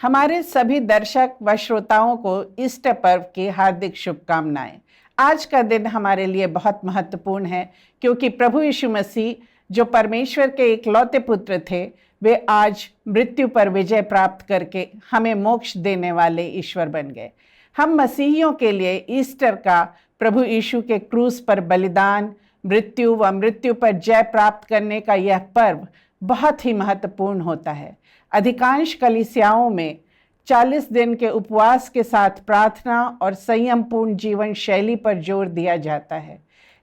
हमारे सभी दर्शक व श्रोताओं को ईस्टर पर्व की हार्दिक शुभकामनाएं। आज का दिन हमारे लिए बहुत महत्वपूर्ण है क्योंकि प्रभु यीशु मसीह जो परमेश्वर के इकलौते पुत्र थे, वे आज मृत्यु पर विजय प्राप्त करके हमें मोक्ष देने वाले ईश्वर बन गए। हम मसीहियों के लिए ईस्टर का प्रभु यीशु के क्रूस पर बलिदान, मृत्यु व मृत्यु पर जय प्राप्त करने का यह पर्व बहुत ही महत्वपूर्ण होता है। अधिकांश कलीसियाओं में 40 दिन के उपवास के साथ प्रार्थना और संयमपूर्ण जीवन शैली पर जोर दिया जाता है।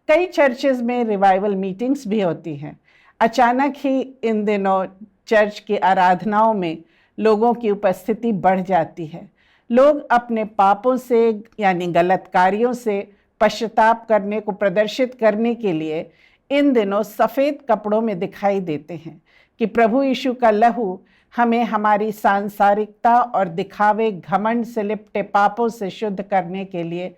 कई चर्चेज में रिवाइवल मीटिंग्स भी होती हैं। अचानक ही इन दिनों चर्च की आराधनाओं में लोगों की उपस्थिति बढ़ जाती है। लोग अपने पापों से यानी गलत कार्यों से पश्चाताप करने को प्रदर्शित करने के लिए इन दिनों सफ़ेद कपड़ों में दिखाई देते हैं कि प्रभु यीशु का लहू हमें हमारी सांसारिकता और दिखावे घमंड से लिपटे पापों से शुद्ध करने के लिए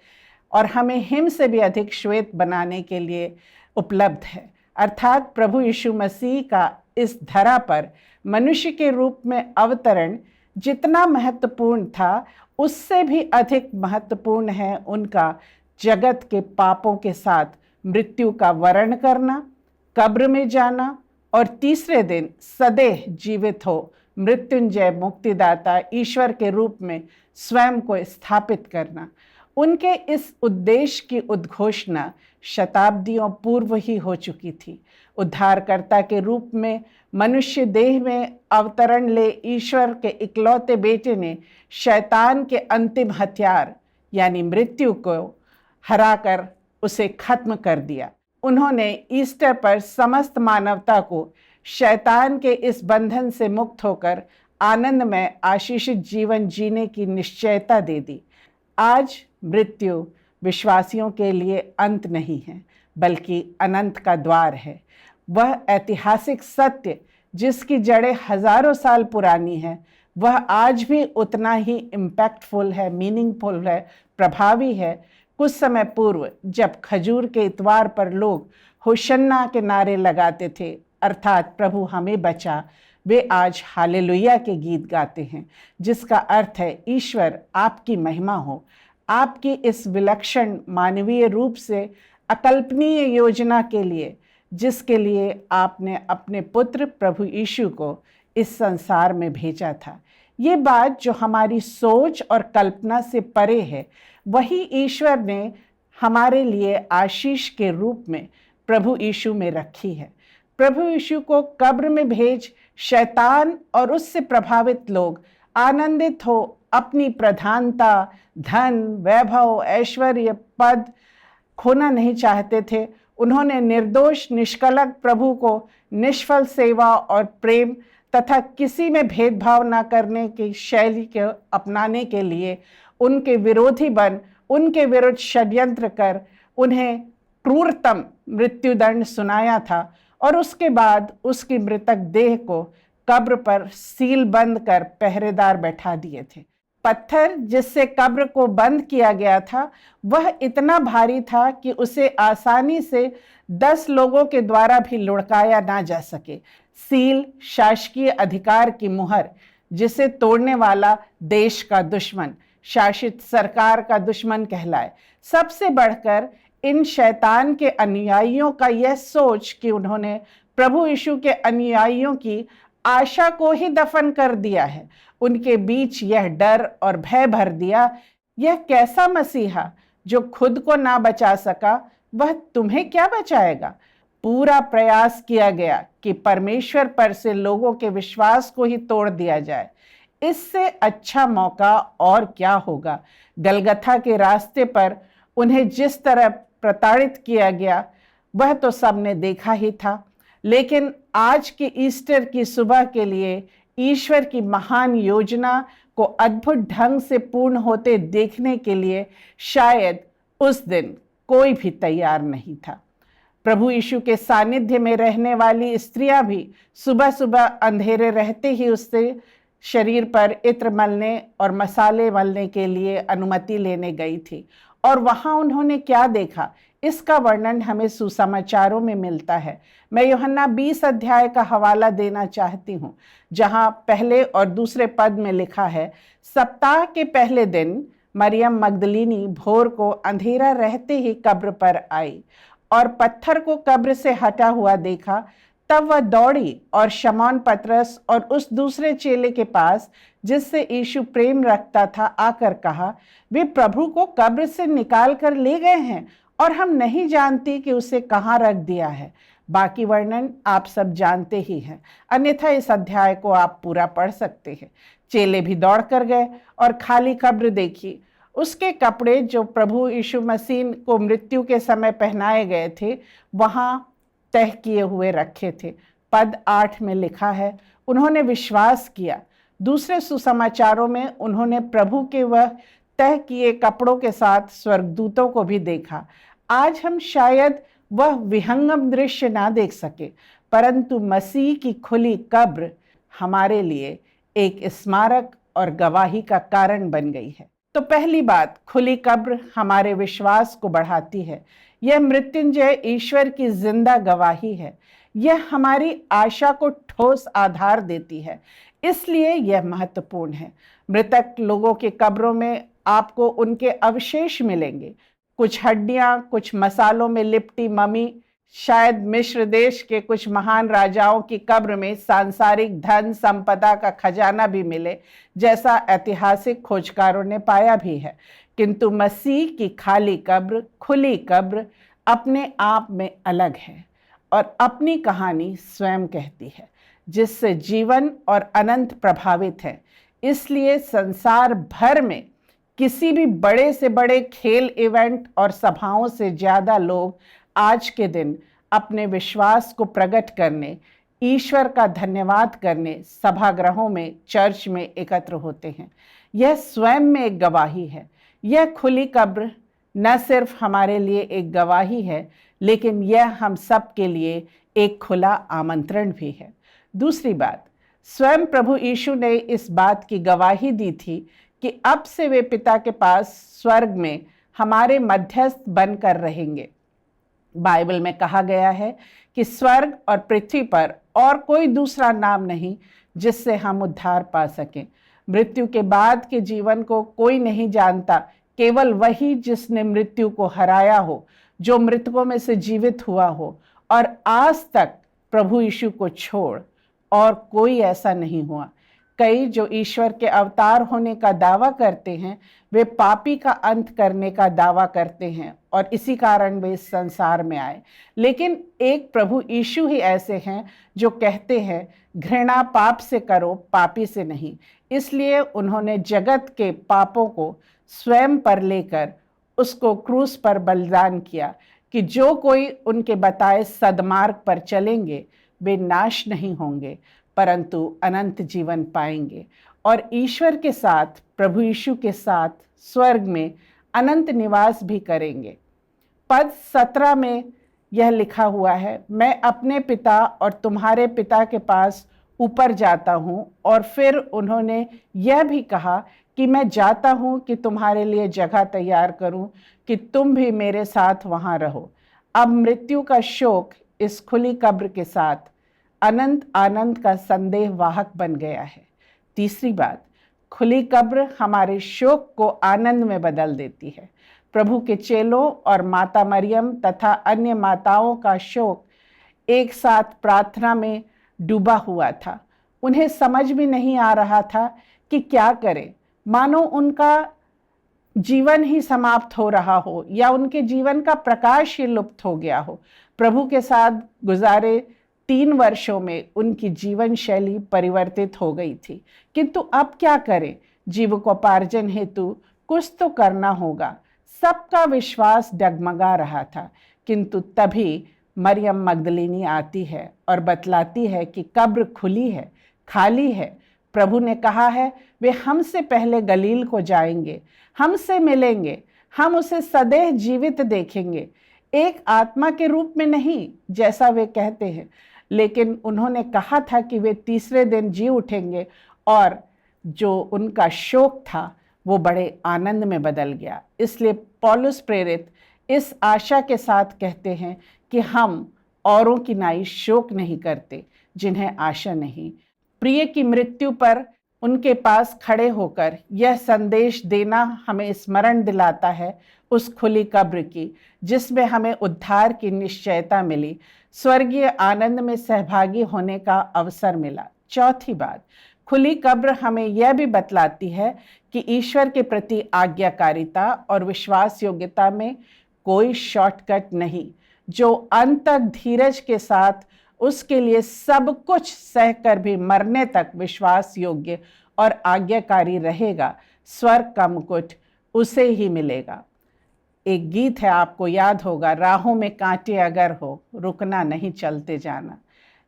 और हमें हिम से भी अधिक श्वेत बनाने के लिए उपलब्ध है। अर्थात प्रभु यीशु मसीह का इस धरा पर मनुष्य के रूप में अवतरण जितना महत्वपूर्ण था, उससे भी अधिक महत्वपूर्ण है उनका जगत के पापों के साथ मृत्यु का वरण करना, कब्र में जाना और तीसरे दिन सदैव जीवित हो मृत्युंजय मुक्तिदाता ईश्वर के रूप में स्वयं को स्थापित करना। उनके इस उद्देश्य की उद्घोषणा शताब्दियों पूर्व ही हो चुकी थी। उद्धारकर्ता के रूप में मनुष्य देह में अवतरण ले ईश्वर के इकलौते बेटे ने शैतान के अंतिम हथियार यानी मृत्यु को हराकर उसे खत्म कर दिया। उन्होंने ईस्टर पर समस्त मानवता को शैतान के इस बंधन से मुक्त होकर आनंदमय आशीषित जीवन जीने की निश्चयता दे दी। आज मृत्यु विश्वासियों के लिए अंत नहीं है, बल्कि अनंत का द्वार है। वह ऐतिहासिक सत्य जिसकी जड़ें हजारों साल पुरानी है, वह आज भी उतना ही इम्पैक्टफुल है, मीनिंगफुल है, प्रभावी है। कुछ समय पूर्व जब खजूर के इतवार पर लोग होशन्ना के नारे लगाते थे, अर्थात प्रभु हमें बचा, वे आज हालेलुया के गीत गाते हैं, जिसका अर्थ है ईश्वर आपकी महिमा हो। आपकी इस विलक्षण मानवीय रूप से अकल्पनीय योजना के लिए, जिसके लिए आपने अपने पुत्र प्रभु यीशु को इस संसार में भेजा था। ये बात जो हमारी सोच और कल्पना से परे है, वही ईश्वर ने हमारे लिए आशीष के रूप में प्रभु यीशु में रखी है। प्रभु यीशु को कब्र में भेज शैतान और उससे प्रभावित लोग आनंदित हो अपनी प्रधानता, धन, वैभव, ऐश्वर्य, पद खोना नहीं चाहते थे। उन्होंने निर्दोष निष्कलंक प्रभु को निष्फल सेवा और प्रेम तथा किसी में भेदभाव न करने की शैली को अपनाने के लिए उनके विरोधी बन उनके विरुद्ध षड्यंत्र कर उन्हें क्रूरतम मृत्युदंड सुनाया था और उसके बाद उसकी मृतक देह को कब्र पर सील बंद कर पहरेदार बैठा दिए थे। पत्थर जिससे कब्र को बंद किया गया था, वह इतना भारी था कि उसे आसानी से 10 लोगों के द्वारा भी लुढ़काया ना जा सके। सील शासकीय अधिकार की मुहर, जिसे तोड़ने वाला देश का दुश्मन, शासित सरकार का दुश्मन कहलाए। सबसे बढ़कर इन शैतान के अनुयायियों का यह सोच कि उन्होंने प्रभु यीशु के अनुयायियों की आशा को ही दफन कर दिया है, उनके बीच यह डर और भय भर दिया। यह कैसा मसीहा जो खुद को ना बचा सका, वह तुम्हें क्या बचाएगा। पूरा प्रयास किया गया कि परमेश्वर पर से लोगों के विश्वास को ही तोड़ दिया जाए। इससे अच्छा मौका और क्या होगा। गलगथा के रास्ते पर उन्हें जिस तरह प्रताड़ित किया गया, वह तो सबने देखा ही था। लेकिन आज की ईस्टर की सुबह के लिए ईश्वर की महान योजना को अद्भुत ढंग से पूर्ण होते देखने के लिए शायद उस दिन कोई भी तैयार नहीं था। प्रभु यीशु के सानिध्य में रहने वाली स्त्रियां भी सुबह सुबह अंधेरे रहते ही उससे शरीर पर इत्र मलने और मसाले मलने के लिए अनुमति लेने गई थी। और वहां उन्होंने क्या देखा, इसका वर्णन हमें सुसमाचारों में मिलता है। मैं यूहन्ना 20 अध्याय का हवाला देना चाहती हूँ, जहाँ पहले और दूसरे पद में लिखा है, सप्ताह के पहले दिन मरियम मगदलीनी भोर को अंधेरा रहते ही कब्र पर आई और पत्थर को कब्र से हटा हुआ देखा। तब वह दौड़ी और शमौन पतरस और उस दूसरे चेले के पास जिससे यीशु प्रेम रखता था आकर कहा, वे प्रभु को कब्र से निकाल कर ले गए हैं और हम नहीं जानती कि उसे कहाँ रख दिया है। बाकी वर्णन आप सब जानते ही हैं, अन्यथा इस अध्याय को आप पूरा पढ़ सकते हैं। चेले भी दौड़ कर गए और खाली कब्र देखी। उसके कपड़े जो प्रभु यीशु मसीह को मृत्यु के समय पहनाए गए थे वहां तह किए हुए रखे थे। पद 8 में लिखा है, उन्होंने विश्वास किया। दूसरे सुसमाचारों में उन्होंने प्रभु के वह तह किए कपड़ों के साथ स्वर्गदूतों को भी देखा। आज हम शायद वह विहंगम दृश्य ना देख सके, परंतु मसीह की खुली कब्र हमारे लिए एक स्मारक और गवाही का कारण बन गई है। तो पहली बात, खुली कब्र हमारे विश्वास को बढ़ाती है। यह मृत्युंजय ईश्वर की जिंदा गवाही है। यह हमारी आशा को ठोस आधार देती है, इसलिए यह महत्वपूर्ण है। मृतक लोगों के कब्रों में आपको उनके अवशेष मिलेंगे, कुछ हड्डियां, कुछ मसालों में लिपटी ममी। शायद मिस्र देश के कुछ महान राजाओं की कब्र में सांसारिक धन संपदा का खजाना भी मिले, जैसा ऐतिहासिक खोजकारों ने पाया भी है। किंतु मसीह की खाली कब्र, खुली कब्र अपने आप में अलग है और अपनी कहानी स्वयं कहती है, जिससे जीवन और अनंत प्रभावित है। इसलिए संसार भर में किसी भी बड़े से बड़े खेल इवेंट और सभाओं से ज़्यादा लोग आज के दिन अपने विश्वास को प्रकट करने, ईश्वर का धन्यवाद करने सभागृहों में, चर्च में एकत्र होते हैं। यह स्वयं में एक गवाही है। यह खुली कब्र न सिर्फ हमारे लिए एक गवाही है, लेकिन यह हम सब के लिए एक खुला आमंत्रण भी है। दूसरी बात, स्वयं प्रभु यीशु ने इस बात की गवाही दी थी कि अब से वे पिता के पास स्वर्ग में हमारे मध्यस्थ बनकर रहेंगे। बाइबल में कहा गया है कि स्वर्ग और पृथ्वी पर और कोई दूसरा नाम नहीं जिससे हम उद्धार पा सकें। मृत्यु के बाद के जीवन को कोई नहीं जानता, केवल वही जिसने मृत्यु को हराया हो, जो मृतकों में से जीवित हुआ हो। और आज तक प्रभु यीशु को छोड़ और कोई ऐसा नहीं हुआ। कई जो ईश्वर के अवतार होने का दावा करते हैं, वे पापी का अंत करने का दावा करते हैं और इसी कारण वे इस संसार में आए। लेकिन एक प्रभु यीशु ही ऐसे हैं जो कहते हैं, घृणा पाप से करो, पापी से नहीं। इसलिए उन्होंने जगत के पापों को स्वयं पर लेकर उसको क्रूस पर बलिदान किया कि जो कोई उनके बताए सद्मार्ग पर चलेंगे वे नाश नहीं होंगे, परंतु अनंत जीवन पाएंगे और ईश्वर के साथ, प्रभु यीशु के साथ स्वर्ग में अनंत निवास भी करेंगे। पद 17 में यह लिखा हुआ है, मैं अपने पिता और तुम्हारे पिता के पास ऊपर जाता हूँ। और फिर उन्होंने यह भी कहा कि मैं जाता हूँ कि तुम्हारे लिए जगह तैयार करूँ, कि तुम भी मेरे साथ वहाँ रहो। अब मृत्यु का शोक इस खुली कब्र के साथ अनंत आनंद का संदेह वाहक बन गया है। तीसरी बात, खुली कब्र हमारे शोक को आनंद में बदल देती है। प्रभु के चेलों और माता मरियम तथा अन्य माताओं का शोक एक साथ प्रार्थना में डूबा हुआ था। उन्हें समझ भी नहीं आ रहा था कि क्या करें, मानो उनका जीवन ही समाप्त हो रहा हो या उनके जीवन का प्रकाश ही लुप्त हो गया हो। प्रभु के साथ गुजारे 3 वर्षों में उनकी जीवन शैली परिवर्तित हो गई थी, किंतु अब क्या करें, जीविकोपार्जन हेतु कुछ तो करना होगा। सबका विश्वास डगमगा रहा था, किंतु तभी मरियम मगदलीनी आती है और बतलाती है कि कब्र खुली है, खाली है। प्रभु ने कहा है, वे हमसे पहले गलील को जाएंगे, हमसे मिलेंगे, हम उसे सदैव जीवित देखेंगे। एक आत्मा के रूप में नहीं जैसा वे कहते हैं, लेकिन उन्होंने कहा था कि वे तीसरे दिन जी उठेंगे और जो उनका शोक था वो बड़े आनंद में बदल गया। इसलिए पौलुस प्रेरित इस आशा के साथ कहते हैं कि हम औरों की नाई शोक नहीं करते जिन्हें आशा नहीं। प्रिय की मृत्यु पर उनके पास खड़े होकर यह संदेश देना हमें स्मरण दिलाता है उस खुली कब्र की, जिसमें हमें उद्धार की निश्चयता मिली, स्वर्गीय आनंद में सहभागी होने का अवसर मिला। चौथी बात, खुली कब्र हमें यह भी बतलाती है कि ईश्वर के प्रति आज्ञाकारिता और विश्वास योग्यता में कोई शॉर्टकट नहीं। जो अंत तक धीरज के साथ उसके लिए सब कुछ सहकर भी मरने तक विश्वास योग्य और आज्ञाकारी रहेगा, स्वर्ग का मुकुट उसे ही मिलेगा। एक गीत है, आपको याद होगा, राहों में कांटे अगर हो, रुकना नहीं चलते जाना।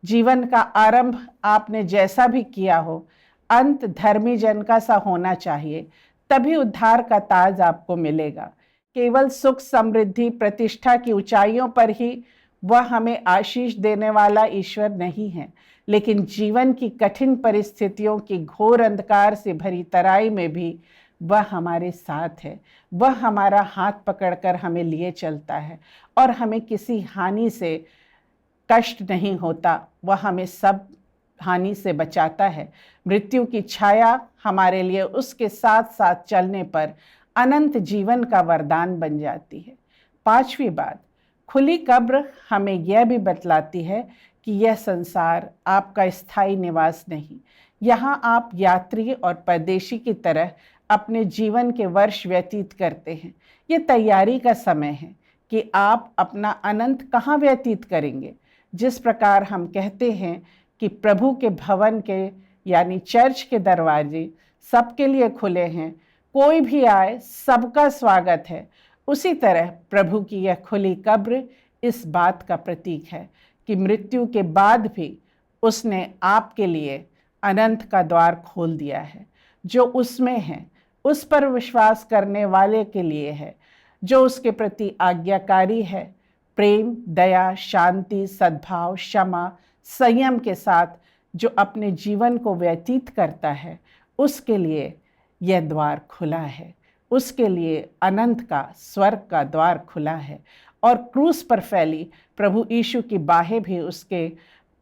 जीवन का आरंभ आपने जैसा भी किया हो, अंत धर्मी जन का सा होना चाहिए, तभी उद्धार का ताज आपको मिलेगा। केवल सुख समृद्धि प्रतिष्ठा की ऊंचाइयों पर ही वह हमें आशीष देने वाला ईश्वर नहीं है, लेकिन जीवन की कठिन परिस्थितियों की घोर अंधकार से भरी तराई में भी वह हमारे साथ है। वह हमारा हाथ पकड़कर हमें लिए चलता है और हमें किसी हानि से कष्ट नहीं होता। वह हमें सब हानि से बचाता है। मृत्यु की छाया हमारे लिए उसके साथ साथ चलने पर अनंत जीवन का वरदान बन जाती है। पांचवी बात, खुली कब्र हमें यह भी बतलाती है कि यह संसार आपका स्थायी निवास नहीं। यहाँ आप यात्री और परदेशी की तरह अपने जीवन के वर्ष व्यतीत करते हैं। ये तैयारी का समय है कि आप अपना अनंत कहाँ व्यतीत करेंगे। जिस प्रकार हम कहते हैं कि प्रभु के भवन के यानी चर्च के दरवाजे सबके लिए खुले हैं, कोई भी आए सबका स्वागत है, उसी तरह प्रभु की यह खुली कब्र इस बात का प्रतीक है कि मृत्यु के बाद भी उसने आपके लिए अनंत का द्वार खोल दिया है। जो उसमें है उस पर विश्वास करने वाले के लिए है, जो उसके प्रति आज्ञाकारी है, प्रेम, दया, शांति, सद्भाव, क्षमा, संयम के साथ जो अपने जीवन को व्यतीत करता है, उसके लिए यह द्वार खुला है। उसके लिए अनंत का स्वर्ग का द्वार खुला है। और क्रूस पर फैली प्रभु यीशु की बाहें भी उसके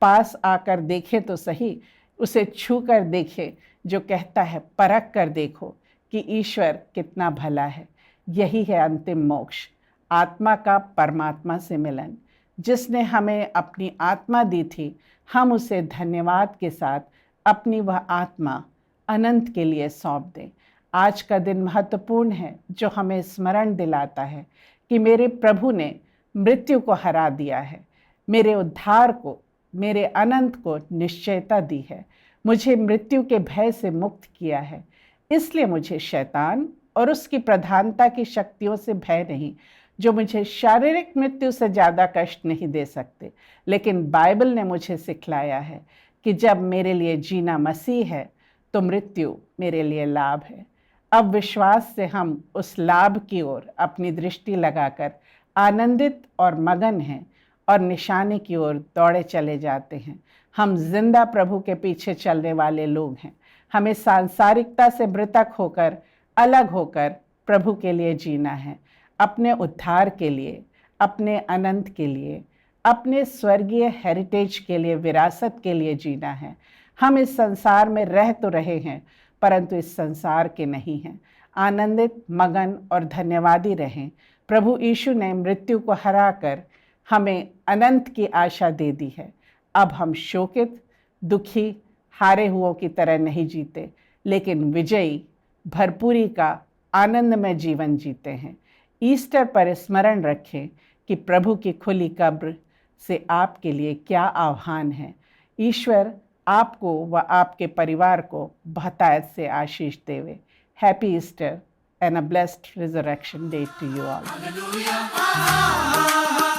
पास आकर देखें तो सही, उसे छू कर देखें, जो कहता है परख कर देखो कि ईश्वर कितना भला है। यही है अंतिम मोक्ष, आत्मा का परमात्मा से मिलन। जिसने हमें अपनी आत्मा दी थी, हम उसे धन्यवाद के साथ अपनी वह आत्मा अनंत के लिए सौंप दें। आज का दिन महत्वपूर्ण है, जो हमें स्मरण दिलाता है कि मेरे प्रभु ने मृत्यु को हरा दिया है, मेरे उद्धार को, मेरे अनंत को निश्चयता दी है, मुझे मृत्यु के भय से मुक्त किया है। इसलिए मुझे शैतान और उसकी प्रधानता की शक्तियों से भय नहीं, जो मुझे शारीरिक मृत्यु से ज़्यादा कष्ट नहीं दे सकते। लेकिन बाइबल ने मुझे सिखलाया है कि जब मेरे लिए जीना मसीह है, तो मृत्यु मेरे लिए लाभ है। अब विश्वास से हम उस लाभ की ओर अपनी दृष्टि लगाकर आनंदित और मगन हैं और निशाने की ओर दौड़े चले जाते हैं। हम जिंदा प्रभु के पीछे चलने वाले लोग हैं। हमें सांसारिकता से मृतक होकर, अलग होकर प्रभु के लिए जीना है, अपने उद्धार के लिए, अपने अनंत के लिए, अपने स्वर्गीय हेरिटेज के लिए, विरासत के लिए जीना है। हम इस संसार में रह तो रहे हैं, परंतु इस संसार के नहीं हैं। आनंदित, मगन और धन्यवादी रहें। प्रभु यीशु ने मृत्यु को हराकर हमें अनंत की आशा दे दी है। अब हम शोकित, दुखी, हारे हुओं की तरह नहीं जीते, लेकिन विजयी, भरपूरी का आनंदमय जीवन जीते हैं। ईस्टर पर स्मरण रखें कि प्रभु की खुली कब्र से आपके लिए क्या आह्वान है। ईश्वर आपको व आपके परिवार को बहुतायत से आशीष देवे। Happy Easter and a blessed resurrection day to you all. Hallelujah,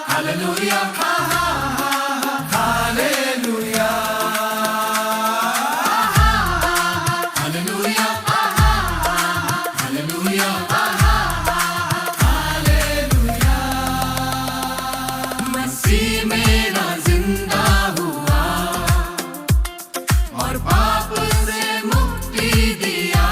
hallelujah, hallelujah, hallelujah, hallelujah, hallelujah. मसीह मेरा जिंदा हुआ और पाप से मुक्ति दिया,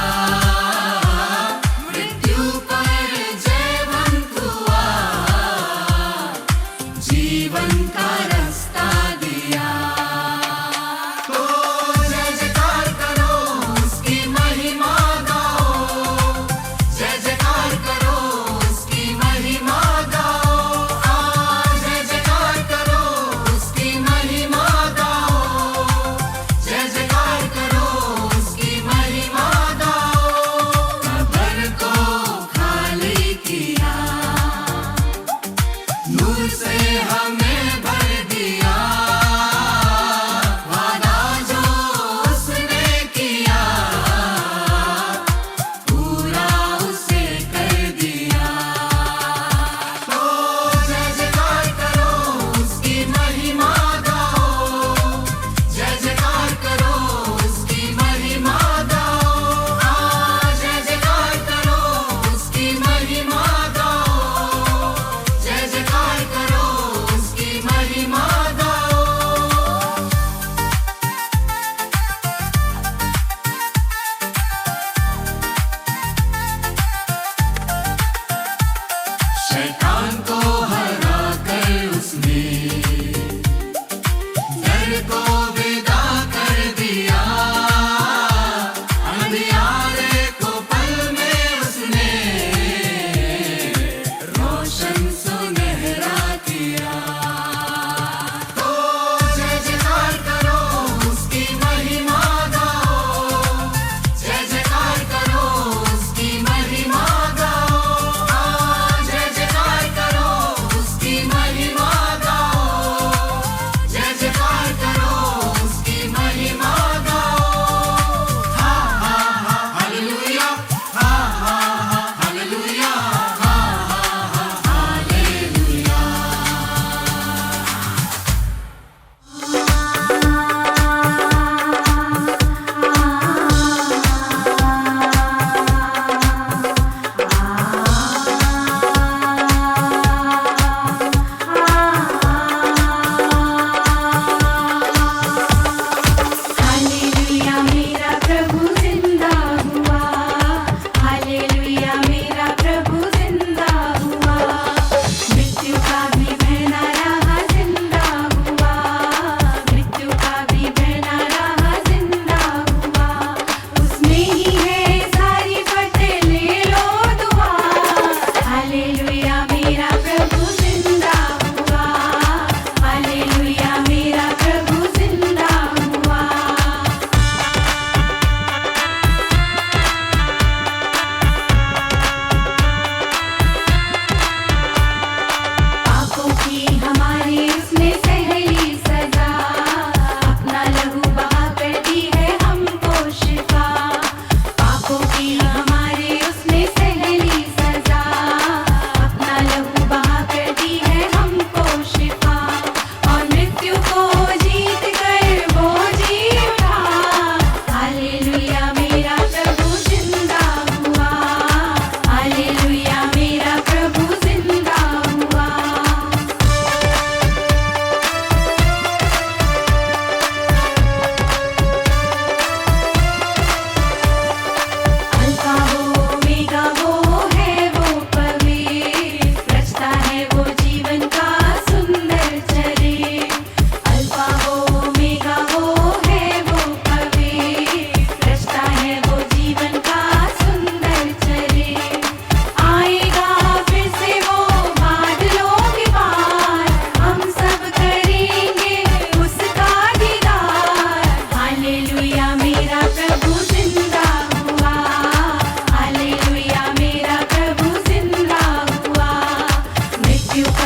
जीवन से हमें भर दिया, वादा जो उसने किया पूरा उसे कर दिया। तो जय जयकार करो, उसकी महिमा गाओ, जय जयकार करो, उसकी महिमा गाओ। जय जयकार करो, उसकी महिमा गाओ, जय जयकार करो, उसकी महिमा गाओ। शैतान को हरा कर उसने डर को विदा कर दिया, अंधियारे को पल में उसने रोशन सुनहरा किया। तो जय जयकार करो, उसकी महिमा गाओ, जय जयकार करो, उसकी महिमा गाओ। जय जयकार करो, उसकी महिमा गाओ, जय जयकार करो, उसकी महिमा गाओ। हा हा हा हालेलुया, हा हा हा हालेलुया, हा हा हा हालेलुया। हालेलुया मेरा प्रभु जिंदा हुआ, हालेलुया मेरा प्रभु जिंदा हुआ। मृत्यु का भी भय न रहा, जिंदा हुआ, मृत्यु का भी भय न रहा, जिंदा हुआ। उसमें ही है सारी फतेह, ले लो दुआ। हालेलुया मेरा प्रभु जिंदा हुआ, हालेलुया मेरा प्रभु जिंदा हुआ। पापों की हमारे उसने सहली सजा, अपना लहू बहा कर दी है हमको शिफा। पापों की हमारे उसने सहली सजा, अपना लहू बहा कर दी है हमको शिफा। और मृत्यु को जीत कर वो जी उठा, हालेलुया मेरा प्रभु जिंदा हुआ, हालेलुया मेरा प्रभु जिंदा हुआ। अल्फा वो ओमेगा वो है वो पवित्र, रचता है वो जीवन का सुंदर चरित्र। अल्फा वो ओमेगा वो है वो पवित्र, रचता है वो जीवन का सुंदर चरित्र। आएगा फिर से वो बादलों के पार, हम सब करेंगे उसका दीदार। हालेलुया मेरा प्रभु जिंदा हुआ, हालेलुया मेरा प्रभु जिंदा हुआ। मृत्यु का